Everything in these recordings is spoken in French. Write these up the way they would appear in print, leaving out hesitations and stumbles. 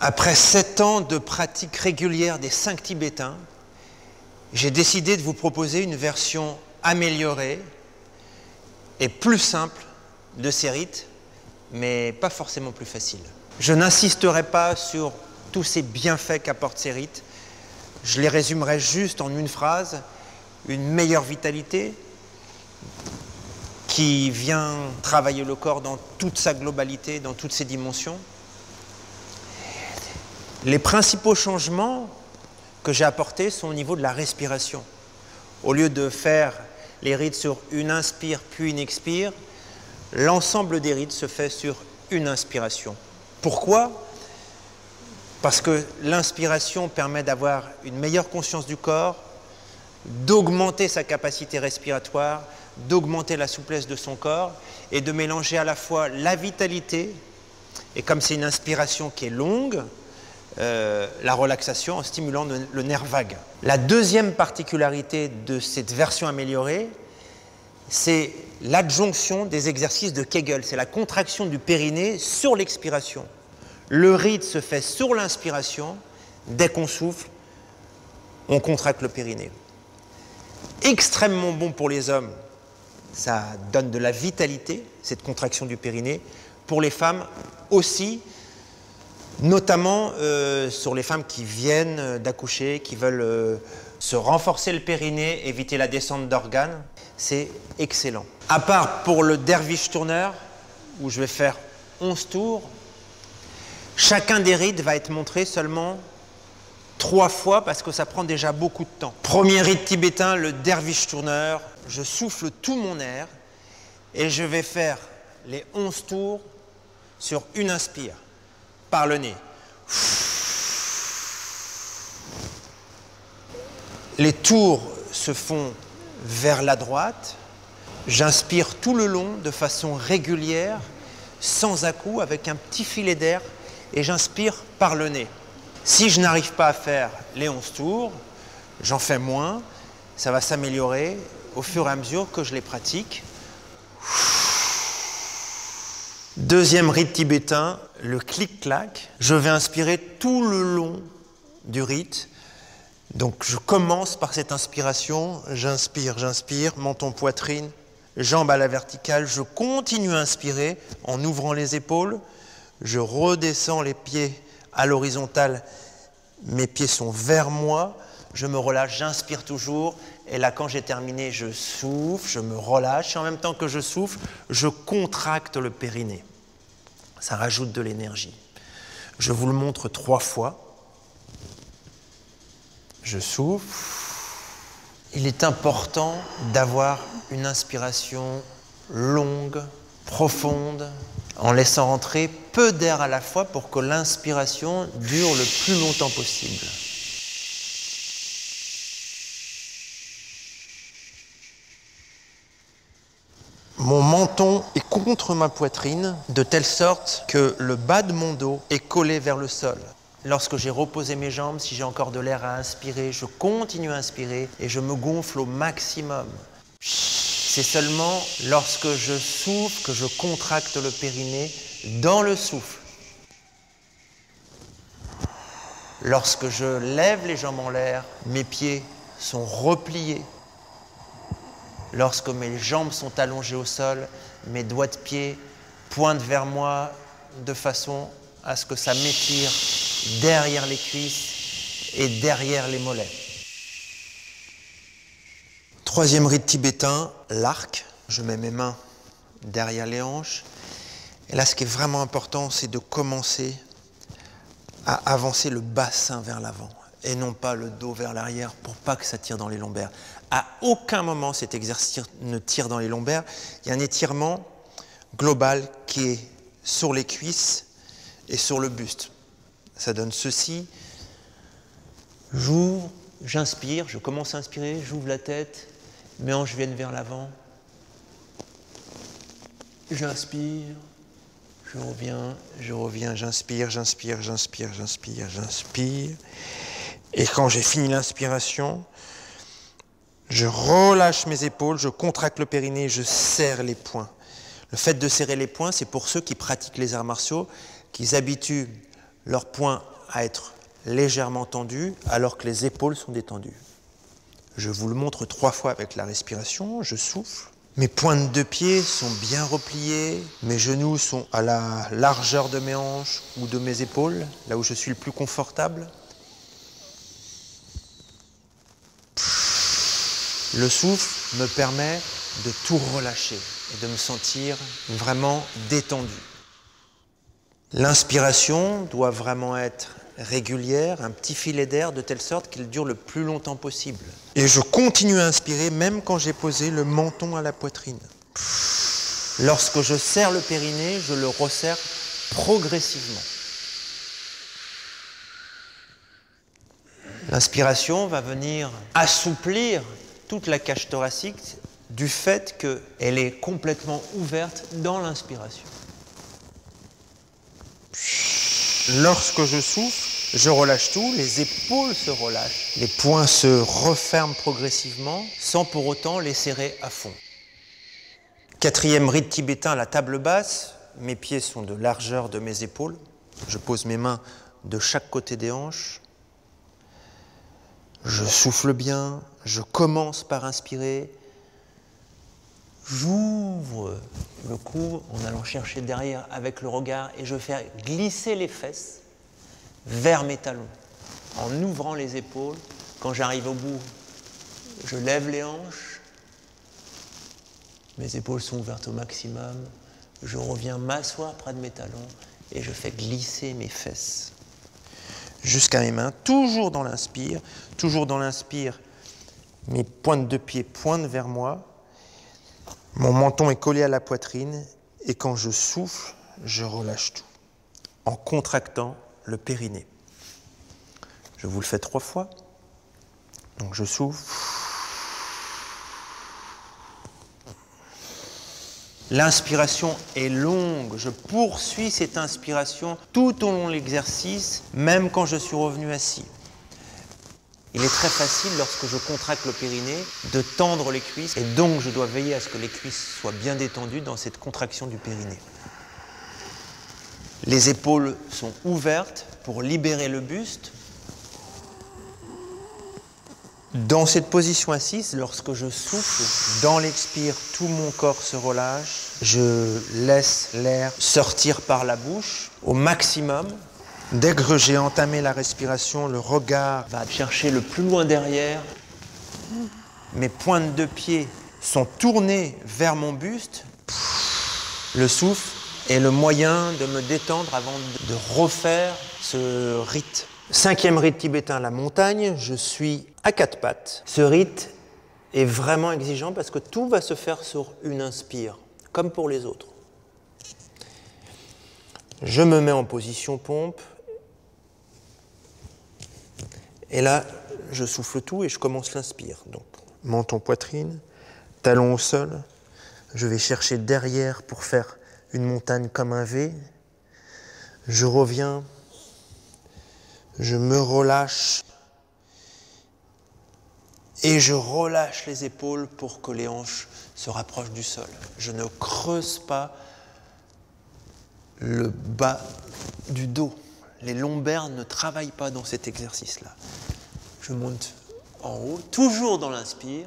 Après 7 ans de pratique régulière des 5 tibétains, j'ai décidé de vous proposer une version améliorée et plus simple de ces rites, mais pas forcément plus facile. Je n'insisterai pas sur tous ces bienfaits qu'apportent ces rites. Je les résumerai juste en une phrase: une meilleure vitalité qui vient travailler le corps dans toute sa globalité, dans toutes ses dimensions. Les principaux changements que j'ai apportés sont au niveau de la respiration. Au lieu de faire les rites sur une inspire puis une expire, l'ensemble des rites se fait sur une inspiration. Pourquoi ? Parce que l'inspiration permet d'avoir une meilleure conscience du corps, d'augmenter sa capacité respiratoire, d'augmenter la souplesse de son corps et de mélanger à la fois la vitalité, et comme c'est une inspiration qui est longue, la relaxation en stimulant le nerf vague. La deuxième particularité de cette version améliorée, c'est l'adjonction des exercices de Kegel. C'est la contraction du périnée sur l'expiration. Le rite se fait sur l'inspiration. Dès qu'on souffle, on contracte le périnée. Extrêmement bon pour les hommes. Ça donne de la vitalité, cette contraction du périnée. Pour les femmes aussi, notamment sur les femmes qui viennent d'accoucher, qui veulent se renforcer le périnée, éviter la descente d'organes. C'est excellent. À part pour le derviche tourneur, où je vais faire 11 tours, chacun des rites va être montré seulement 3 fois parce que ça prend déjà beaucoup de temps. Premier rite tibétain, le derviche tourneur. Je souffle tout mon air et je vais faire les 11 tours sur une inspire, par le nez. Les tours se font vers la droite. J'inspire tout le long de façon régulière, sans à-coups, avec un petit filet d'air, et j'inspire par le nez. Si je n'arrive pas à faire les 11 tours, j'en fais moins. Ça va s'améliorer au fur et à mesure que je les pratique. Deuxième rite tibétain, le clic-clac. Je vais inspirer tout le long du rite. Donc je commence par cette inspiration, j'inspire, menton, poitrine, jambes à la verticale. Je continue à inspirer en ouvrant les épaules. Je redescends les pieds à l'horizontale. Mes pieds sont vers moi. Je me relâche, j'inspire toujours. Et là, quand j'ai terminé, je souffle, je me relâche. Et en même temps que je souffle, je contracte le périnée. Ça rajoute de l'énergie. Je vous le montre 3 fois. Je souffle. Il est important d'avoir une inspiration longue, profonde, en laissant rentrer peu d'air à la fois pour que l'inspiration dure le plus longtemps possible. Mon menton est contre ma poitrine, de telle sorte que le bas de mon dos est collé vers le sol. Lorsque j'ai reposé mes jambes, si j'ai encore de l'air à inspirer, je continue à inspirer et je me gonfle au maximum. C'est seulement lorsque je souffle que je contracte le périnée dans le souffle. Lorsque je lève les jambes en l'air, mes pieds sont repliés. Lorsque mes jambes sont allongées au sol, mes doigts de pied pointent vers moi de façon à ce que ça m'étire derrière les cuisses et derrière les mollets. Troisième rite tibétain, l'arc. Je mets mes mains derrière les hanches. Et là, ce qui est vraiment important, c'est de commencer à avancer le bassin vers l'avant et non pas le dos vers l'arrière pour pas que ça tire dans les lombaires. À aucun moment, cet exercice ne tire dans les lombaires. Il y a un étirement global qui est sur les cuisses et sur le buste. Ça donne ceci. J'ouvre, j'inspire, je commence à inspirer, j'ouvre la tête, mes hanches viennent vers l'avant. J'inspire, je reviens, j'inspire. Et quand j'ai fini l'inspiration, je relâche mes épaules, je contracte le périnée, je serre les poings. Le fait de serrer les poings, c'est pour ceux qui pratiquent les arts martiaux, qu'ils habituent leurs poings à être légèrement tendus alors que les épaules sont détendues. Je vous le montre 3 fois avec la respiration, je souffle. Mes pointes de pied sont bien repliées, mes genoux sont à la largeur de mes hanches ou de mes épaules, là où je suis le plus confortable. Le souffle me permet de tout relâcher et de me sentir vraiment détendu. L'inspiration doit vraiment être régulière, un petit filet d'air de telle sorte qu'il dure le plus longtemps possible. Et je continue à inspirer même quand j'ai posé le menton à la poitrine. Lorsque je serre le périnée, je le resserre progressivement. L'inspiration va venir assouplir toute la cage thoracique du fait qu'elle est complètement ouverte dans l'inspiration. Lorsque je souffle, je relâche tout, les épaules se relâchent, les poings se referment progressivement sans pour autant les serrer à fond. 4e rite tibétain à la table basse, mes pieds sont de largeur de mes épaules, je pose mes mains de chaque côté des hanches, je souffle bien, je commence par inspirer, j'ouvre le cou en allant chercher derrière avec le regard et je fais glisser les fesses vers mes talons. En ouvrant les épaules, quand j'arrive au bout, je lève les hanches, mes épaules sont ouvertes au maximum, je reviens m'asseoir près de mes talons et je fais glisser mes fesses jusqu'à mes mains, toujours dans l'inspire, mes pointes de pied pointent vers moi, mon menton est collé à la poitrine et quand je souffle, je relâche tout en contractant le périnée. Je vous le fais 3 fois. Donc je souffle. L'inspiration est longue. Je poursuis cette inspiration tout au long de l'exercice, même quand je suis revenu assis. Il est très facile, lorsque je contracte le périnée, de tendre les cuisses. Et donc, je dois veiller à ce que les cuisses soient bien détendues dans cette contraction du périnée. Les épaules sont ouvertes pour libérer le buste. Dans cette position assise, lorsque je souffle, dans l'expire, tout mon corps se relâche. Je laisse l'air sortir par la bouche au maximum. Dès que j'ai entamé la respiration, le regard va chercher le plus loin derrière. Mes pointes de pied sont tournées vers mon buste. Le souffle est le moyen de me détendre avant de refaire ce rite. 5e rite tibétain, la montagne. Je suis à 4 pattes. Ce rite est vraiment exigeant parce que tout va se faire sur une inspire, comme pour les autres. Je me mets en position pompe. Et là, je souffle tout et je commence l'inspire. Donc, menton, poitrine, talon au sol. Je vais chercher derrière pour faire une montagne comme un V. Je reviens. Je me relâche. Et je relâche les épaules pour que les hanches se rapprochent du sol. Je ne creuse pas le bas du dos. Les lombaires ne travaillent pas dans cet exercice-là. Je monte en haut, toujours dans l'inspire.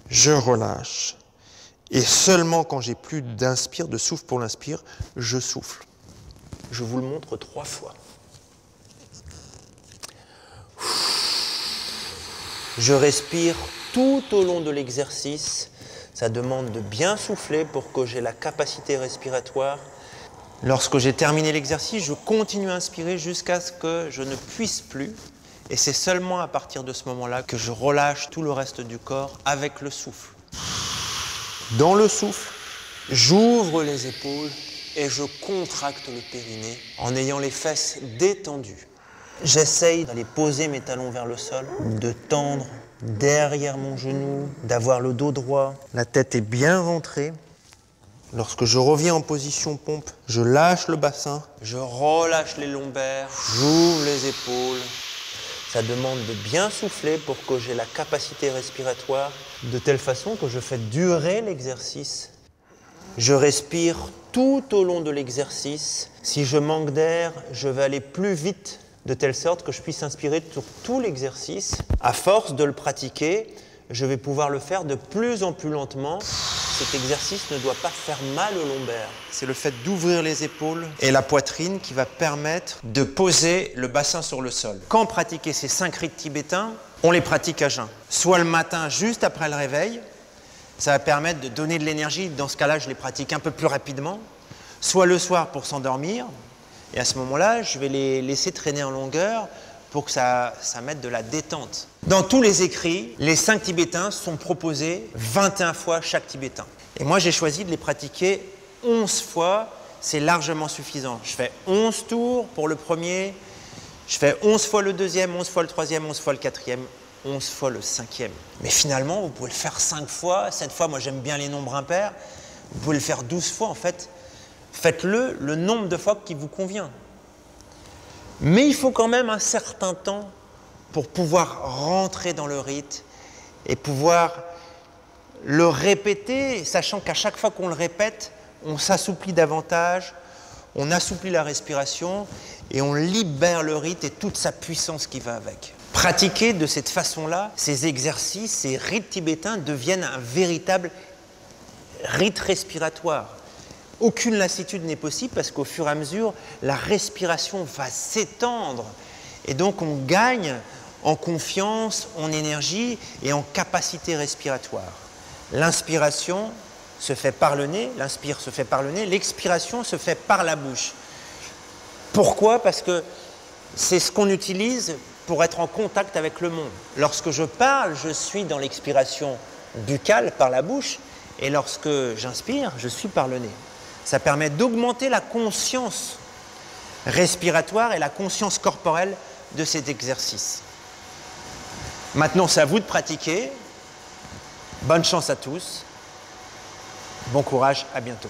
Je relâche. Et seulement quand j'ai plus d'inspire, de souffle pour l'inspire, je souffle. Je vous le montre 3 fois. Je respire tout au long de l'exercice. Ça demande de bien souffler pour que j'ai la capacité respiratoire. Lorsque j'ai terminé l'exercice, je continue à inspirer jusqu'à ce que je ne puisse plus. Et c'est seulement à partir de ce moment-là que je relâche tout le reste du corps avec le souffle. Dans le souffle, j'ouvre les épaules et je contracte le périnée en ayant les fesses détendues. J'essaye d'aller poser mes talons vers le sol, de tendre derrière mon genou, d'avoir le dos droit. La tête est bien rentrée. Lorsque je reviens en position pompe, je lâche le bassin, je relâche les lombaires, j'ouvre les épaules. Ça demande de bien souffler pour que j'ai la capacité respiratoire de telle façon que je fais durer l'exercice. Je respire tout au long de l'exercice. Si je manque d'air, je vais aller plus vite de telle sorte que je puisse inspirer sur tout l'exercice. À force de le pratiquer, je vais pouvoir le faire de plus en plus lentement. Cet exercice ne doit pas faire mal au lombaire. C'est le fait d'ouvrir les épaules et la poitrine qui va permettre de poser le bassin sur le sol. Quand pratiquer ces 5 rites tibétains, on les pratique à jeun. Soit le matin, juste après le réveil, ça va permettre de donner de l'énergie. Dans ce cas-là, je les pratique un peu plus rapidement. Soit le soir pour s'endormir. Et à ce moment-là, je vais les laisser traîner en longueur pour que ça mette de la détente. Dans tous les écrits, les 5 tibétains sont proposés 21 fois chaque tibétain. Et moi, j'ai choisi de les pratiquer 11 fois. C'est largement suffisant. Je fais 11 tours pour le premier. Je fais 11 fois le deuxième, 11 fois le troisième, 11 fois le quatrième, 11 fois le cinquième. Mais finalement, vous pouvez le faire 5 fois, 7 fois. Moi, j'aime bien les nombres impairs. Vous pouvez le faire 12 fois, en fait. Faites-le le nombre de fois qui vous convient. Mais il faut quand même un certain temps pour pouvoir rentrer dans le rite et pouvoir le répéter, sachant qu'à chaque fois qu'on le répète, on s'assouplit davantage, on assouplit la respiration et on libère le rite et toute sa puissance qui va avec. Pratiquer de cette façon-là, ces exercices, ces rites tibétains deviennent un véritable rite respiratoire. Aucune lassitude n'est possible parce qu'au fur et à mesure, la respiration va s'étendre. Et donc, on gagne en confiance, en énergie et en capacité respiratoire. L'inspiration se fait par le nez, l'inspire se fait par le nez, l'expiration se fait par la bouche. Pourquoi? Parce que c'est ce qu'on utilise pour être en contact avec le monde. Lorsque je parle, je suis dans l'expiration buccale par la bouche et lorsque j'inspire, je suis par le nez. Ça permet d'augmenter la conscience respiratoire et la conscience corporelle de cet exercice. Maintenant, c'est à vous de pratiquer. Bonne chance à tous. Bon courage, à bientôt.